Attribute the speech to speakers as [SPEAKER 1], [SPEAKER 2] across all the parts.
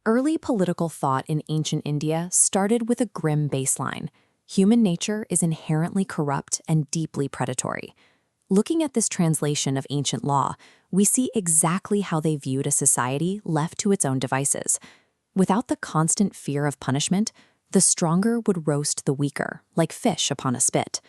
[SPEAKER 1] Early political thought in ancient India started with a grim baseline. Human nature is inherently corrupt and deeply predatory. Looking at this translation of ancient law, we see exactly how they viewed a society left to its own devices. Without the constant fear of punishment, the stronger would roast the weaker, like fish upon a spit.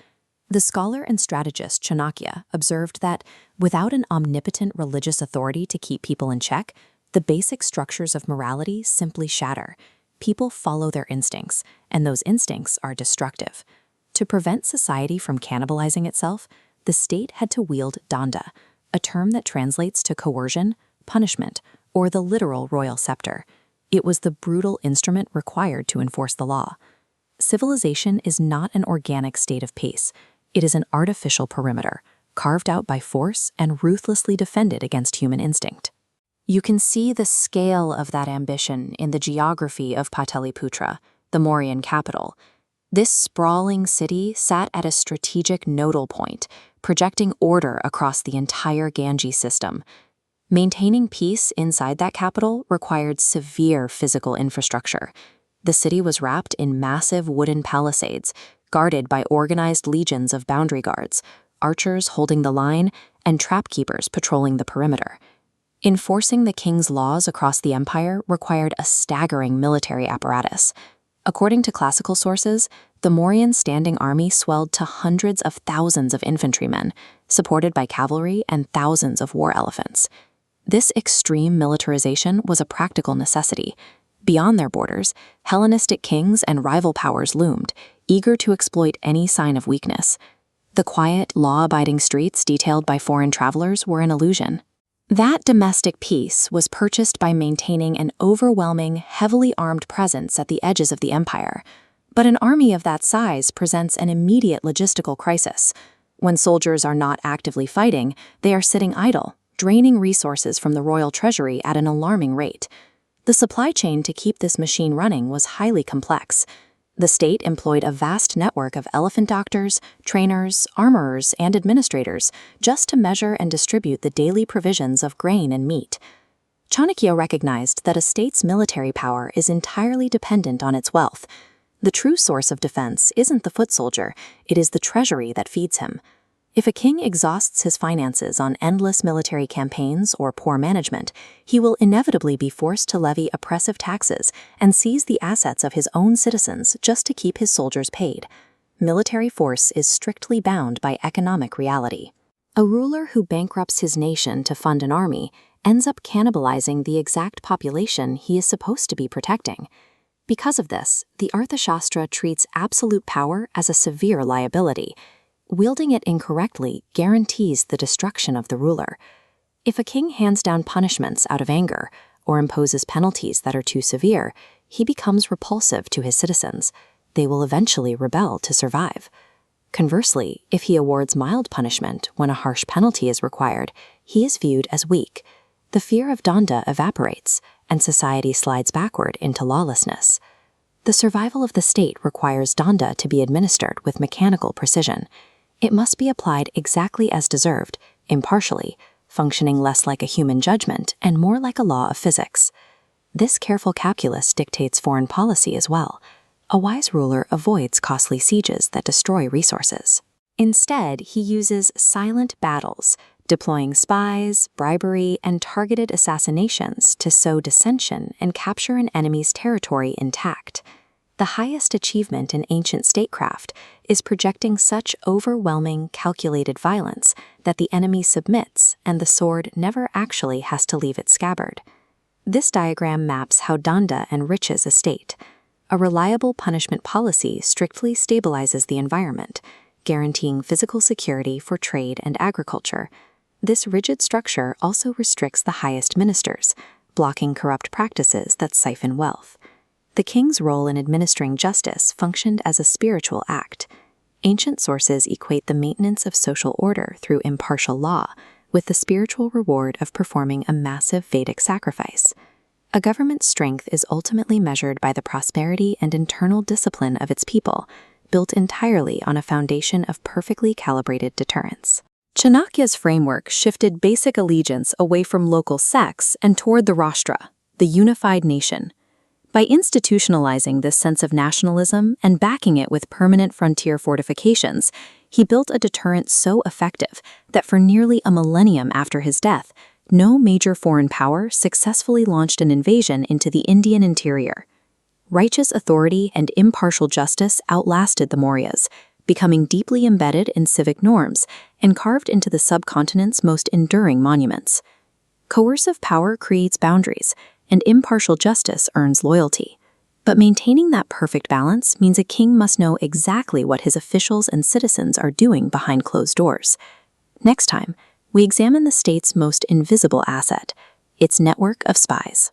[SPEAKER 1] The scholar and strategist Chanakya observed that without an omnipotent religious authority to keep people in check, the basic structures of morality simply shatter. People follow their instincts, and those instincts are destructive. To prevent society from cannibalizing itself, the state had to wield Daṇḍa, a term that translates to coercion, punishment, or the literal royal scepter. It was the brutal instrument required to enforce the law. Civilization is not an organic state of peace. It is an artificial perimeter, carved out by force and ruthlessly defended against human instinct. You can see the scale of that ambition in the geography of Pataliputra, the Mauryan capital. This sprawling city sat at a strategic nodal point, projecting order across the entire Ganges system. Maintaining peace inside that capital required severe physical infrastructure. The city was wrapped in massive wooden palisades, guarded by organized legions of boundary guards, archers holding the line, and trapkeepers patrolling the perimeter. Enforcing the king's laws across the empire required a staggering military apparatus. According to classical sources, the Mauryan standing army swelled to hundreds of thousands of infantrymen, supported by cavalry and thousands of war elephants. This extreme militarization was a practical necessity. Beyond their borders, Hellenistic kings and rival powers loomed, eager to exploit any sign of weakness. The quiet, law-abiding streets detailed by foreign travelers were an illusion. That domestic peace was purchased by maintaining an overwhelming, heavily armed presence at the edges of the empire. But an army of that size presents an immediate logistical crisis. When soldiers are not actively fighting, they are sitting idle, draining resources from the royal treasury at an alarming rate. The supply chain to keep this machine running was highly complex. The state employed a vast network of elephant doctors, trainers, armorers, and administrators just to measure and distribute the daily provisions of grain and meat. Chanakya recognized that a state's military power is entirely dependent on its wealth. The true source of defense isn't the foot soldier, it is the treasury that feeds him. If a king exhausts his finances on endless military campaigns or poor management, he will inevitably be forced to levy oppressive taxes and seize the assets of his own citizens just to keep his soldiers paid. Military force is strictly bound by economic reality. A ruler who bankrupts his nation to fund an army ends up cannibalizing the exact population he is supposed to be protecting. Because of this, the Arthaśāstra treats absolute power as a severe liability. Wielding it incorrectly guarantees the destruction of the ruler. If a king hands down punishments out of anger or imposes penalties that are too severe, he becomes repulsive to his citizens. They will eventually rebel to survive. Conversely, if he awards mild punishment when a harsh penalty is required, he is viewed as weak. The fear of Daṇḍa evaporates, and society slides backward into lawlessness. The survival of the state requires Daṇḍa to be administered with mechanical precision. It must be applied exactly as deserved, impartially, functioning less like a human judgment and more like a law of physics. This careful calculus dictates foreign policy as well. A wise ruler avoids costly sieges that destroy resources. Instead, he uses silent battles, deploying spies, bribery, and targeted assassinations to sow dissension and capture an enemy's territory intact. The highest achievement in ancient statecraft is projecting such overwhelming, calculated violence that the enemy submits and the sword never actually has to leave its scabbard. This diagram maps how Daṇḍa enriches a state. A reliable punishment policy strictly stabilizes the environment, guaranteeing physical security for trade and agriculture. This rigid structure also restricts the highest ministers, blocking corrupt practices that siphon wealth. The king's role in administering justice functioned as a spiritual act. Ancient sources equate the maintenance of social order through impartial law with the spiritual reward of performing a massive Vedic sacrifice. A government's strength is ultimately measured by the prosperity and internal discipline of its people, built entirely on a foundation of perfectly calibrated deterrence. Chanakya's framework shifted basic allegiance away from local sects and toward the Rashtra, the unified nation. By institutionalizing this sense of nationalism and backing it with permanent frontier fortifications, he built a deterrent so effective that for nearly a millennium after his death, no major foreign power successfully launched an invasion into the Indian interior. Righteous authority and impartial justice outlasted the Mauryas, becoming deeply embedded in civic norms and carved into the subcontinent's most enduring monuments. Coercive power creates boundaries, and impartial justice earns loyalty. But maintaining that perfect balance means a king must know exactly what his officials and citizens are doing behind closed doors. Next time, we examine the state's most invisible asset, its network of spies.